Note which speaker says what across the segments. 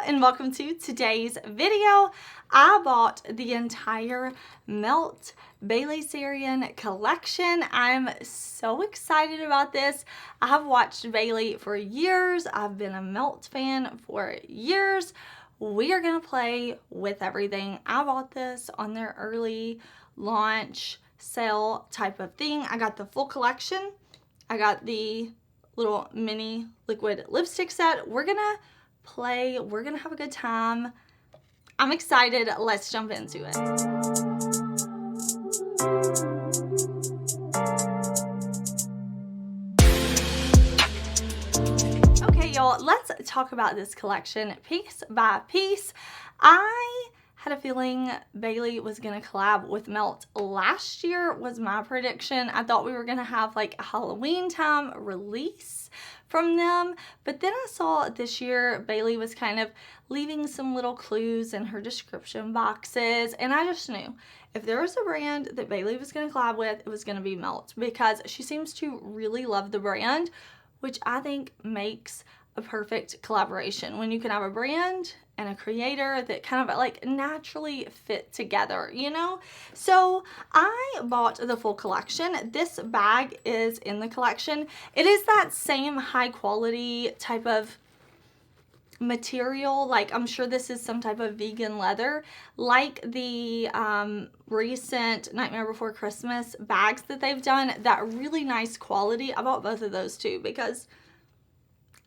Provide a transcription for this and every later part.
Speaker 1: and welcome to today's video. I bought the entire Melt Bailey Sarian collection. I'm so excited about this. I have watched Bailey for years. I've been a Melt fan for years. We are gonna play with everything. I bought this on their early launch sale type of thing. I got the full collection. I got the little mini liquid lipstick set. We're gonna play, we're gonna have a good time. I'm excited. Let's jump into it. Okay, y'all, let's talk about this collection piece by piece. I had a feeling Bailey was gonna collab with Melt last year, was my prediction. I thought we were gonna have like a Halloween time release from them, but then I saw this year Bailey was kind of leaving some little clues in her description boxes, and I just knew if there was a brand that Bailey was gonna collab with, it was gonna be Melt, because she seems to really love the brand, which I think makes a perfect collaboration when you can have a brand and a creator that kind of like naturally fit together, you know? So I bought the full collection. This bag is in the collection. It is that same high quality type of material. Like, I'm sure this is some type of vegan leather, like the recent Nightmare Before Christmas bags that they've done. That really nice quality. I bought both of those too because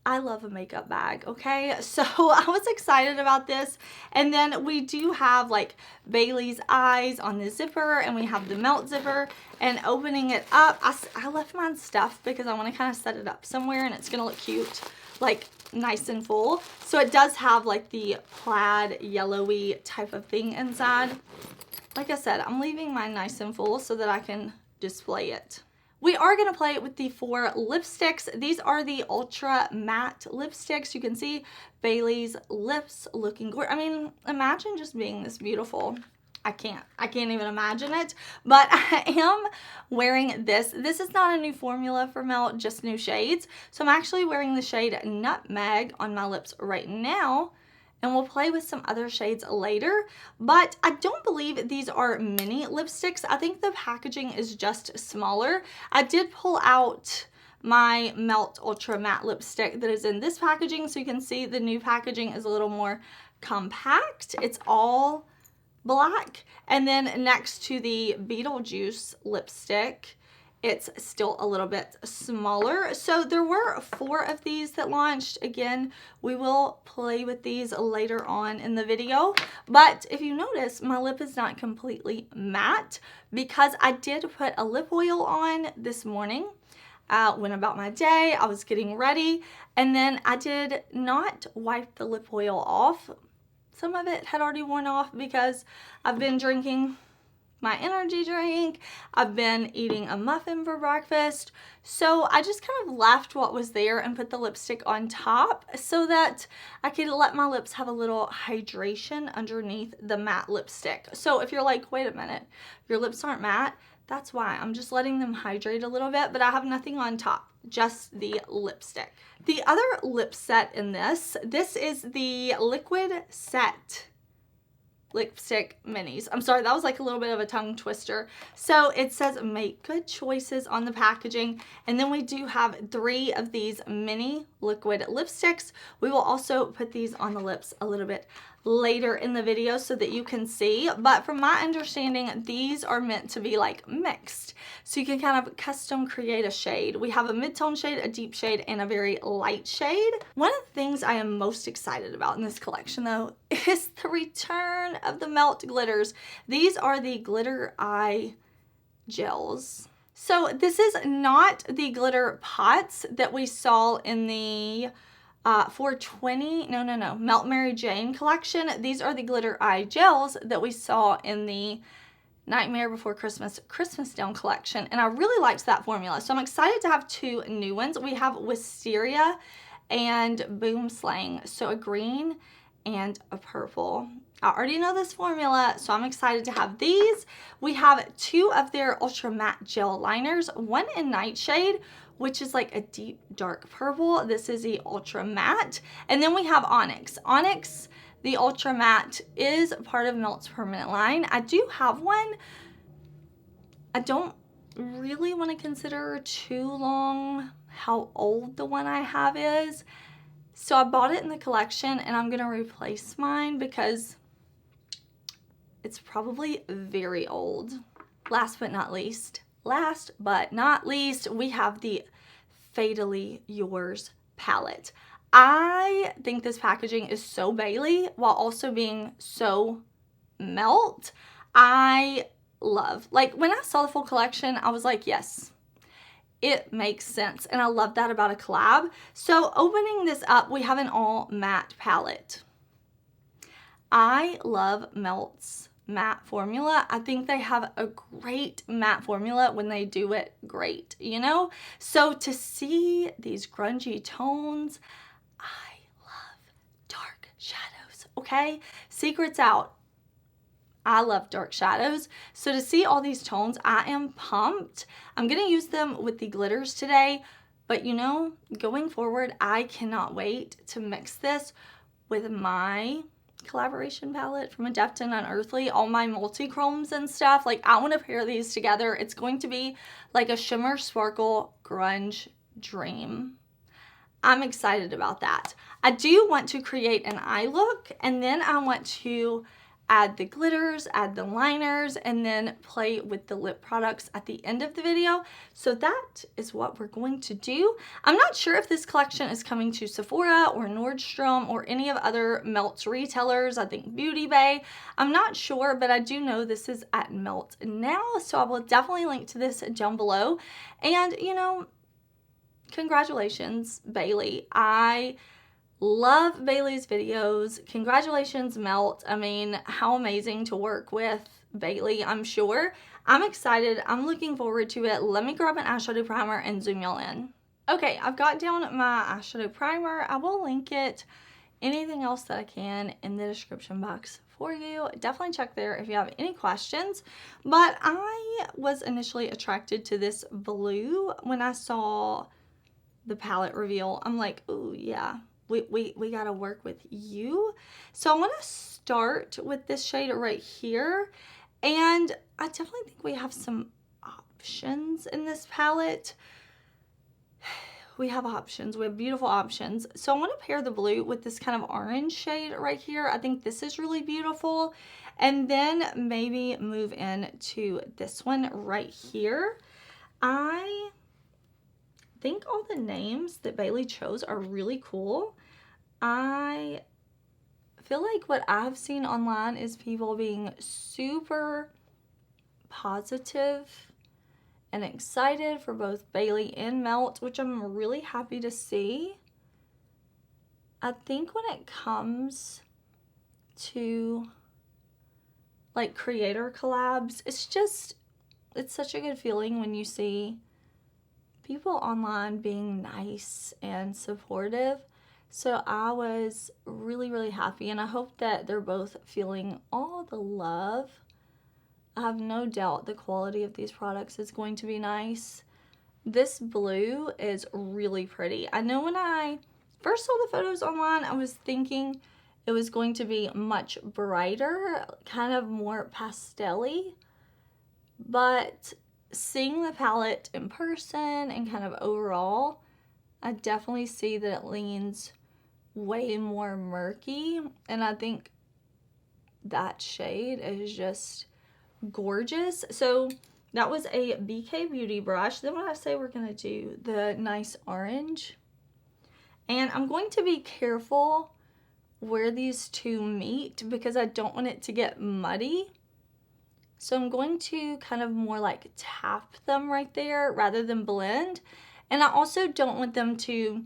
Speaker 1: I love a makeup bag, okay? So I was excited about this. And then we do have like Bailey's eyes on the zipper, and we have the Melt zipper. And opening it up, I left mine stuffed because I want to kind of set it up somewhere and it's going to look cute, like nice and full. So it does have like the plaid yellowy type of thing inside. Like I said, I'm leaving mine nice and full so that I can display it. We are going to play with the 4 lipsticks. These are the Ultra Matte lipsticks. You can see Bailey's lips looking gorgeous. I mean, imagine just being this beautiful. I can't even imagine it. But I am wearing this. This is not a new formula for Melt, just new shades. So I'm actually wearing the shade Nutmeg on my lips right now. And we'll play with some other shades later, but I don't believe these are mini lipsticks. I think the packaging is just smaller. I did pull out my Melt Ultra Matte lipstick that is in this packaging, so you can see the new packaging is a little more compact. It's all black. And then next to the Beetlejuice lipstick, it's still a little bit smaller. So there were 4 of these that launched. Again, we will play with these later on in the video. But if you notice, my lip is not completely matte because I did put a lip oil on this morning. Went about my day, I was getting ready, and then I did not wipe the lip oil off. Some of it had already worn off because I've been drinking my energy drink. I've been eating a muffin for breakfast. So I just kind of left what was there and put the lipstick on top so that I could let my lips have a little hydration underneath the matte lipstick. So if you're like, wait a minute, your lips aren't matte, that's why. I'm just letting them hydrate a little bit, but I have nothing on top, just the lipstick. The other lip set in this is the Liquid Set lipstick minis. I'm sorry, that was like a little bit of a tongue twister. So it says make good choices on the packaging, and then we do have 3 of these mini liquid lipsticks. We will also put these on the lips a little bit later in the video so that you can see, but from my understanding, these are meant to be like mixed, so you can kind of custom create a shade. We have a mid-tone shade, a deep shade, and a very light shade. One of the things I am most excited about in this collection though is the return of the Melt glitters. These are the glitter eye gels. So this is not the glitter pots that we saw in the 420, no, Melt Mary Jane collection. These are the glitter eye gels that we saw in the Nightmare Before Christmas Down collection, and I really liked that formula. So I'm excited to have 2 new ones. We have Wisteria and Boom Slang, so a green and a purple. I already know this formula, so I'm excited to have these. We have 2 of their Ultra Matte Gel Liners, one in Nightshade, which is like a deep dark purple. This is the Ultra Matte. And then we have Onyx. Onyx, the Ultra Matte, is part of Melt's permanent line. I do have one. I don't really want to consider too long how old the one I have is. So I bought it in the collection and I'm going to replace mine because it's probably very old. Last but not least, we have the Fatally Yours palette. I think this packaging is so Bailey while also being so Melt. I love, like, when I saw the full collection, I was like, yes, it makes sense. And I love that about a collab. So opening this up, we have an all matte palette. I love Melt's matte formula. I think they have a great matte formula when they do it great, you know? So to see these grungy tones, I love dark shadows, okay? Secrets out. I love dark shadows. So to see all these tones, I am pumped. I'm going to use them with the glitters today. But you know, going forward, I cannot wait to mix this with my collaboration palette from Adept and Unearthly, all my multi-chromes and stuff. Like, I want to pair these together. It's going to be like a shimmer sparkle grunge dream. I'm excited about that. I do want to create an eye look, and then I want to add the glitters, add the liners, and then play with the lip products at the end of the video. So that is what we're going to do. I'm not sure if this collection is coming to Sephora or Nordstrom or any of other Melt's retailers. I think Beauty Bay. I'm not sure, but I do know this is at Melt now. So I will definitely link to this down below. And, you know, congratulations, Bailey. I love Bailey's videos. Congratulations, Melt. I mean, how amazing to work with Bailey, I'm sure. I'm excited. I'm looking forward to it. Let me grab an eyeshadow primer and zoom y'all in. Okay, I've got down my eyeshadow primer. I will link it, anything else that I can, in the description box for you. Definitely check there if you have any questions. But I was initially attracted to this blue when I saw the palette reveal. I'm like, ooh, yeah. We gotta work with you. So I'm gonna start with this shade right here. And I definitely think we have some options in this palette. We have options. We have beautiful options. So I'm gonna pair the blue with this kind of orange shade right here. I think this is really beautiful. And then maybe move into this one right here. I think all the names that Bailey chose are really cool. I feel like what I've seen online is people being super positive and excited for both Bailey and Melt, which I'm really happy to see. I think when it comes to like creator collabs, it's such a good feeling when you see people online being nice and supportive. So I was really, really happy, and I hope that they're both feeling all the love. I have no doubt the quality of these products is going to be nice. This blue is really pretty. I know when I first saw the photos online, I was thinking it was going to be much brighter, kind of more pastel-y, but seeing the palette in person and kind of overall, I definitely see that it leans way more murky, and I think that shade is just gorgeous. So that was a BK Beauty brush. Then when I say we're gonna do the nice orange, and I'm going to be careful where these two meet because I don't want it to get muddy. So I'm going to kind of more like tap them right there rather than blend. And I also don't want them to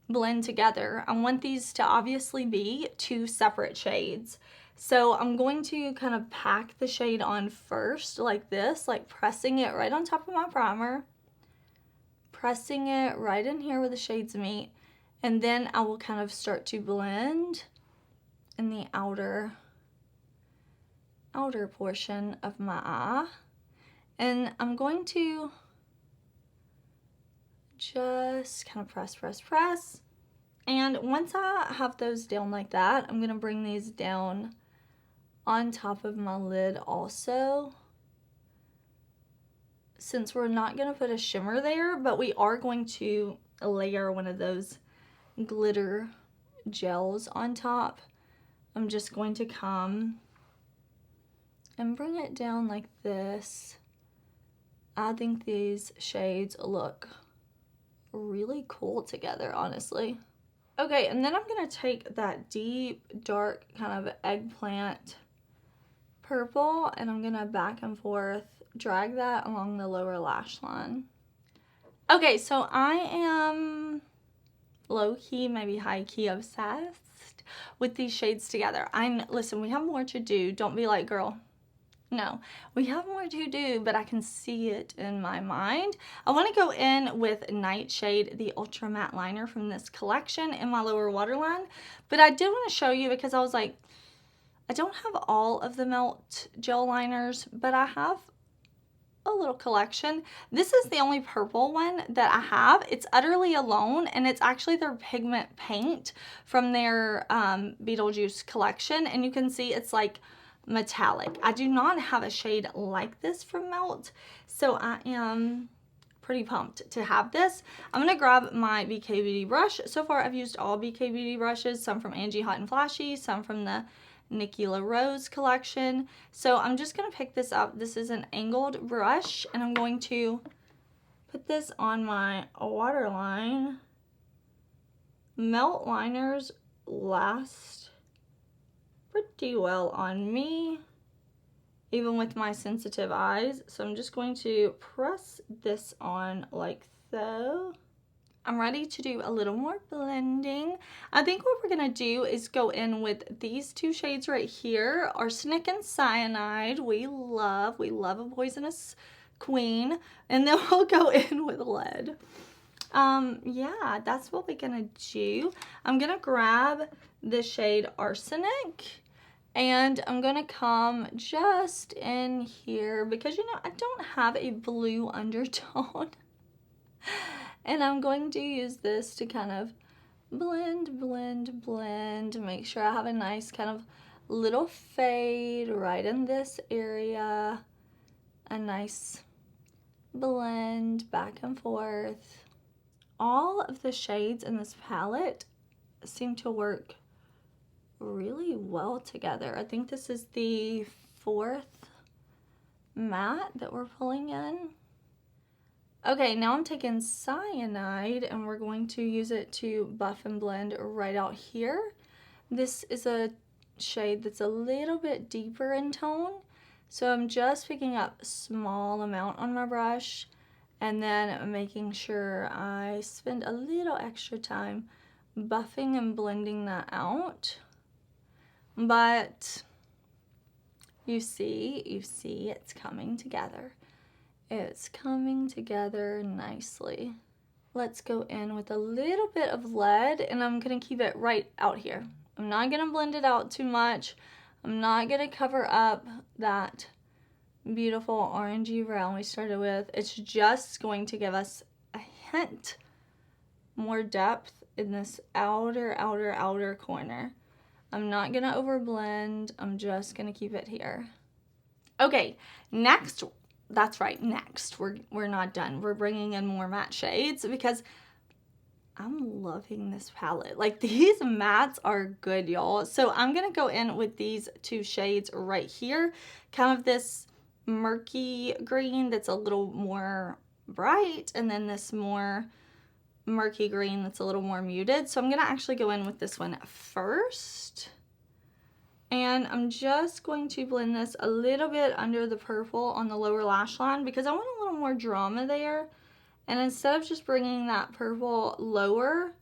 Speaker 1: blend together. I want these to obviously be two separate shades. So I'm going to kind of pack the shade on first like this, like pressing it right on top of my primer, pressing it right in here where the shades meet, and then I will kind of start to blend in the outer portion of my eye. And I'm going to just kind of press. And once I have those down like that, I'm going to bring these down on top of my lid also. Since we're not going to put a shimmer there, but we are going to layer one of those glitter gels on top, I'm just going to come and bring it down like this. I think these shades look really cool together, honestly. Okay, and then I'm going to take that deep, dark kind of eggplant purple, and I'm going to back and forth drag that along the lower lash line. Okay, so I am low-key, maybe high-key obsessed with these shades together. Listen, we have more to do. Don't be like, girl. No, we have more to do, but I can see it in my mind. I want to go in with Nightshade, the Ultra Matte Liner from this collection in my lower waterline. But I did want to show you because I was like, I don't have all of the Melt gel liners, but I have a little collection. This is the only purple one that I have. It's Utterly Alone, and it's actually their pigment paint from their Beetlejuice collection. And you can see it's like metallic. I do not have a shade like this from Melt, so I am pretty pumped to have this. I'm going to grab my BK Beauty brush. So far I've used all BK Beauty brushes, some from Angie Hot and Flashy, some from the Nikki LaRose collection. So I'm just going to pick this up. This is an angled brush, and I'm going to put this on my waterline. Melt liners last pretty well on me, even with my sensitive eyes. So I'm just going to press this on like so. I'm ready to do a little more blending. I think what we're gonna do is go in with these two shades right here, Arsenic and Cyanide. We love a poisonous queen. And then we'll go in with lead. Yeah, that's what we're gonna do. I'm gonna grab the shade Arsenic, and I'm gonna come just in here because, you know, I don't have a blue undertone. And I'm going to use this to kind of blend, make sure I have a nice kind of little fade right in this area. A nice blend back and forth. All of the shades in this palette seem to work really well together. I think this is the 4th matte that we're pulling in. Okay, now I'm taking Cyanide, and we're going to use it to buff and blend right out here. This is a shade that's a little bit deeper in tone, so I'm just picking up a small amount on my brush, and then making sure I spend a little extra time buffing and blending that out. But you see it's coming together. It's coming together nicely. Let's go in with a little bit of lead, and I'm gonna keep it right out here. I'm not gonna blend it out too much. I'm not gonna cover up that beautiful orangey brown we started with. It's just going to give us a hint more depth in this outer corner. I'm not gonna overblend. I'm just gonna keep it here. Okay, next. That's right, next. We're not done. We're bringing in more matte shades because I'm loving this palette. Like, these mattes are good, y'all. So I'm going to go in with these two shades right here. Kind of this murky green that's a little more bright, and then this more murky green that's a little more muted. So I'm going to actually go in with this one first. And I'm just going to blend this a little bit under the purple on the lower lash line because I want a little more drama there. And instead of just bringing that purple lower,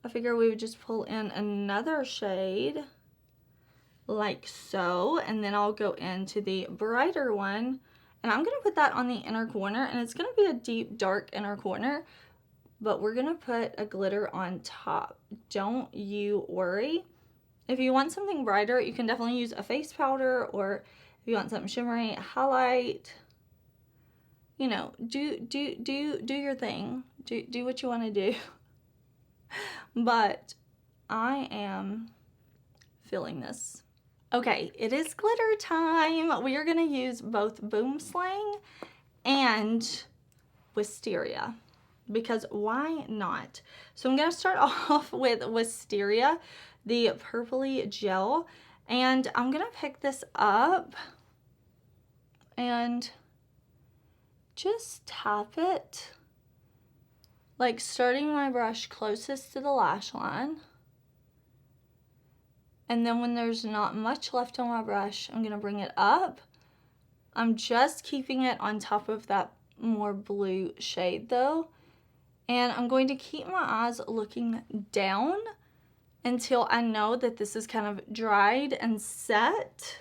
Speaker 1: I figure we would just pull in another shade like so. And then I'll go into the brighter one. And I'm going to put that on the inner corner. And it's going to be a deep, dark inner corner. But we're going to put a glitter on top. Don't you worry. If you want something brighter, you can definitely use a face powder, or if you want something shimmery, highlight. you know, do your thing. Do what you want to do. But I am feeling this. Okay, it is glitter time. We are going to use both Boom Slang and Wisteria, because why not? So I'm going to start off with Wisteria, the purpley gel, and I'm going to pick this up and just tap it, like starting my brush closest to the lash line. And then when there's not much left on my brush, I'm going to bring it up. I'm just keeping it on top of that more blue shade though. And I'm going to keep my eyes looking down until I know that this is kind of dried and set.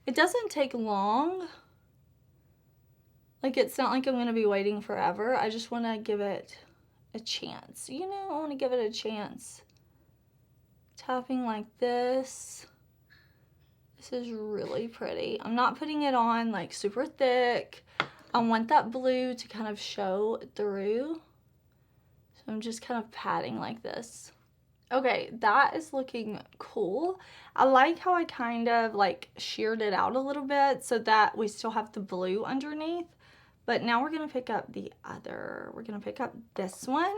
Speaker 1: It doesn't take long. Like, it's not like I'm going to be waiting forever. I just want to give it a chance. You know, I want to give it a chance. Tapping like this. This is really pretty. I'm not putting it on like super thick. I want that blue to kind of show through. So I'm just kind of patting like this. Okay, that is looking cool. I like how I kind of like sheared it out a little bit so that we still have the blue underneath. But now we're going to pick up the other. We're going to pick up this one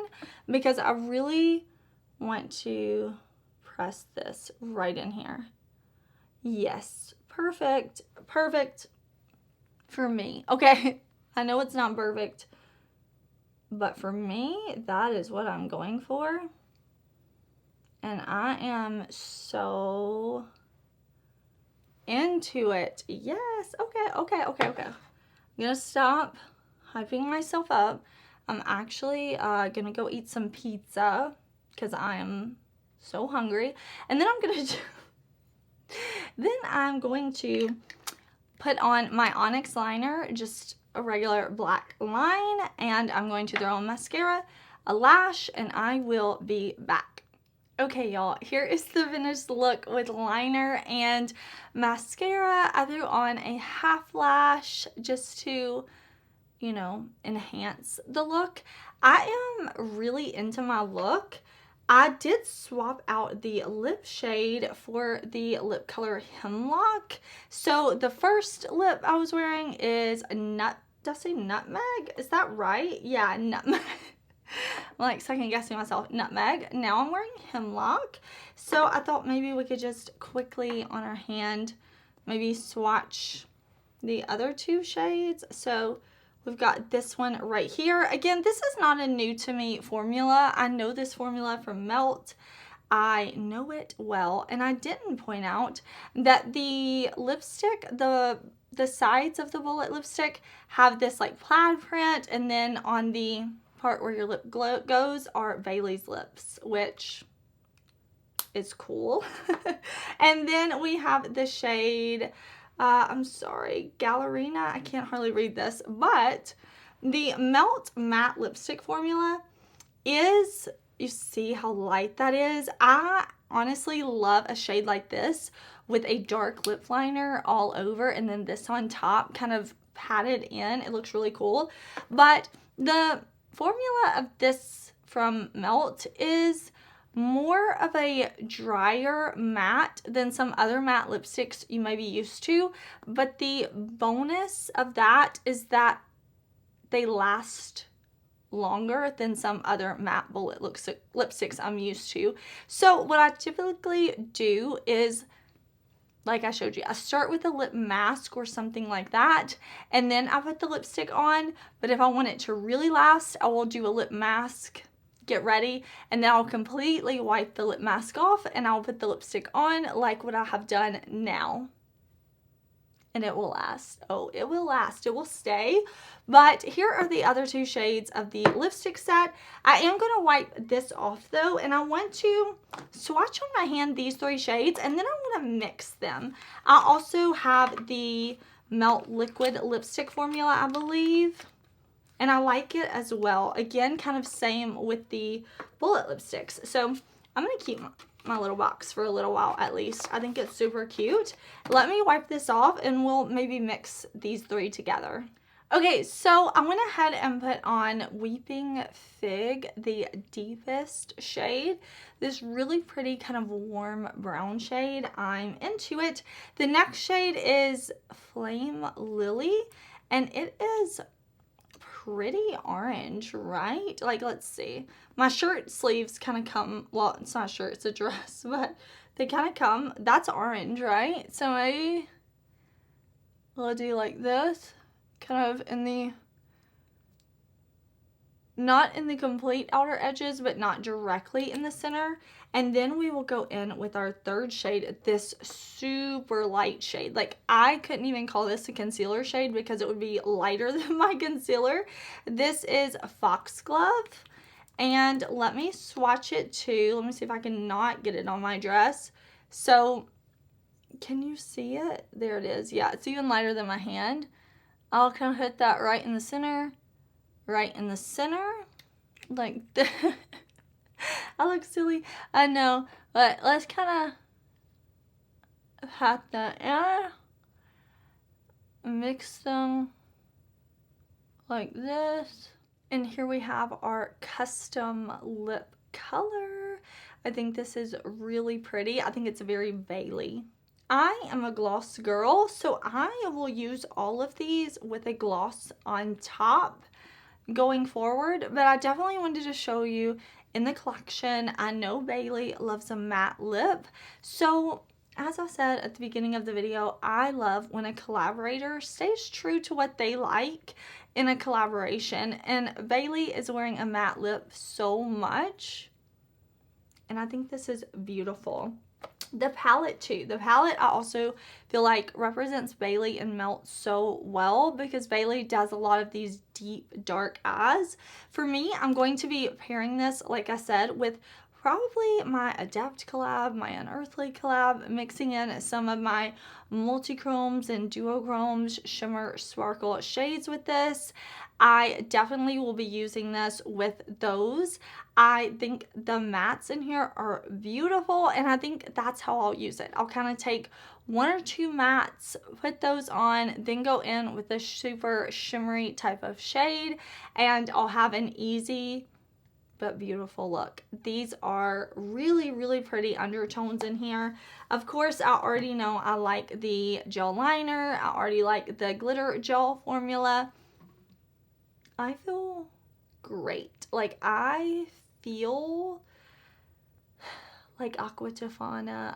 Speaker 1: because I really want to press this right in here. Yes, perfect. Perfect for me. Okay, I know it's not perfect, but for me, that is what I'm going for. And I am so into it. Yes, okay. I'm going to stop hyping myself up. I'm actually going to go eat some pizza because I am so hungry. And then I'm going to put on my Onyx liner, just a regular black line, and I'm going to throw on mascara, a lash, and I will be back. Okay, y'all, here is the finished look with liner and mascara. I threw on a half lash just to, you know, enhance the look. I am really into my look. I did swap out the lip shade for the lip color Hemlock. So the first lip I was wearing is did I say Nutmeg? Is that right? Yeah, Nutmeg. I'm like second guessing myself. Nutmeg. Now I'm wearing Hemlock. So I thought maybe we could just quickly on our hand maybe swatch the other two shades. So we've got this one right here. Again, this is not a new to me formula. I know this formula from Melt. I know it well. And I didn't point out that the lipstick, the sides of the bullet lipstick have this like plaid print, and then on the part where your lip goes are Bailey's lips, which is cool. And then we have the shade, I'm sorry, Gallerina. I can't hardly read this, but the Melt Matte Lipstick formula is, you see how light that is? I honestly love a shade like this with a dark lip liner all over and then this on top kind of patted in. It looks really cool. But the formula of this from Melt is more of a drier matte than some other matte lipsticks you may be used to, but the bonus of that is that they last longer than some other matte bullet lipsticks I'm used to. So what I typically do is, like I showed you, I start with a lip mask or something like that, and then I put the lipstick on. But if I want it to really last, I will do a lip mask, get ready, and then I'll completely wipe the lip mask off and I'll put the lipstick on like what I have done now. And it will last. Oh, it will last. It will stay. But here are the other two shades of the lipstick set. I am going to wipe this off though, and I want to swatch on my hand these three shades, and then I want to mix them. I also have the Melt Liquid Lipstick formula, I believe, and I like it as well. Again, kind of same with the bullet lipsticks. So I'm going to keep my little box for a little while at least. I think it's super cute. Let me wipe this off and we'll maybe mix these three together. Okay, so I went ahead and put on Weeping Fig, the deepest shade. This really pretty kind of warm brown shade. I'm into it. The next shade is Flame Lily, and it is pretty orange, right? Like, let's see. My shirt sleeves kind of come, well, it's not a shirt, it's a dress, but they kind of come, that's orange, right? So maybe we'll do like this. Kind of in the, not in the complete outer edges, but not directly in the center. And then we will go in with our third shade, this super light shade. Like, I couldn't even call this a concealer shade because it would be lighter than my concealer. This is Foxglove. And let me swatch it too. Let me see if I can not get it on my dress. So, can you see it? There it is. Yeah, it's even lighter than my hand. I'll kind of hit that right in the center, like I look silly, I know, but let's kind of pat that in, mix them like this, and here we have our custom lip color. I think this is really pretty. I think it's very Bailey. I am a gloss girl, so I will use all of these with a gloss on top going forward, but I definitely wanted to show you in the collection. I know Bailey loves a matte lip, so as I said at the beginning of the video, I love when a collaborator stays true to what they like in a collaboration, and Bailey is wearing a matte lip so much, and I think this is beautiful. The palette too. The palette I also feel like represents Bailey and Melt so well because Bailey does a lot of these deep dark eyes. For me, I'm going to be pairing this, like I said, with probably my Adept collab, my Unearthly collab, mixing in some of my multi-chromes and duochromes, shimmer, sparkle shades with this. I definitely will be using this with those. I think the mattes in here are beautiful, and I think that's how I'll use it. I'll kind of take one or two mattes, put those on, then go in with a super shimmery type of shade, and I'll have an easy but beautiful look. These are really, really pretty undertones in here. Of course, I already know I like the gel liner. I already like the glitter gel formula. I feel great. Like, I feel like Aqua Tofana.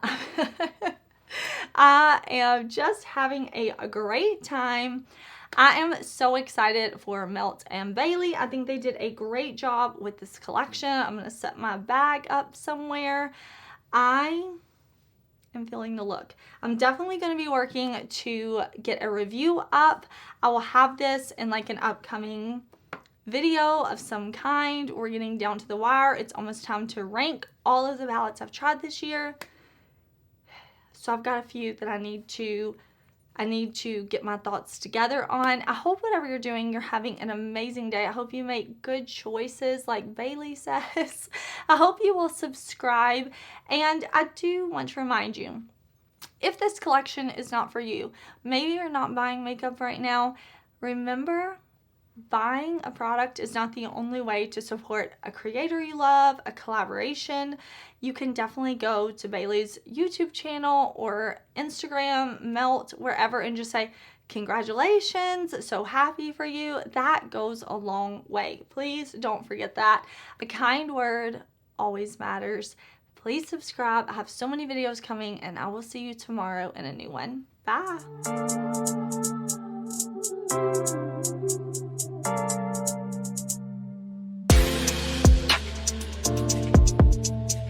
Speaker 1: I am just having a great time. I am so excited for Melt and Bailey. I think they did a great job with this collection. I'm going to set my bag up somewhere. I am feeling the look. I'm definitely going to be working to get a review up. I will have this in like an upcoming video of some kind. We're getting down to the wire. It's almost time to rank all of the palettes I've tried this year. So I've got a few that I need to get my thoughts together on. I hope whatever you're doing, you're having an amazing day. I hope you make good choices like Bailey says. I hope you will subscribe. And I do want to remind you, if this collection is not for you, maybe you're not buying makeup right now, remember, buying a product is not the only way to support a creator you love, a collaboration. You can definitely go to Bailey's YouTube channel or Instagram, Melt, wherever, and just say, congratulations, so happy for you. That goes a long way. Please don't forget that. A kind word always matters. Please subscribe. I have so many videos coming, and I will see you tomorrow in a new one. Bye.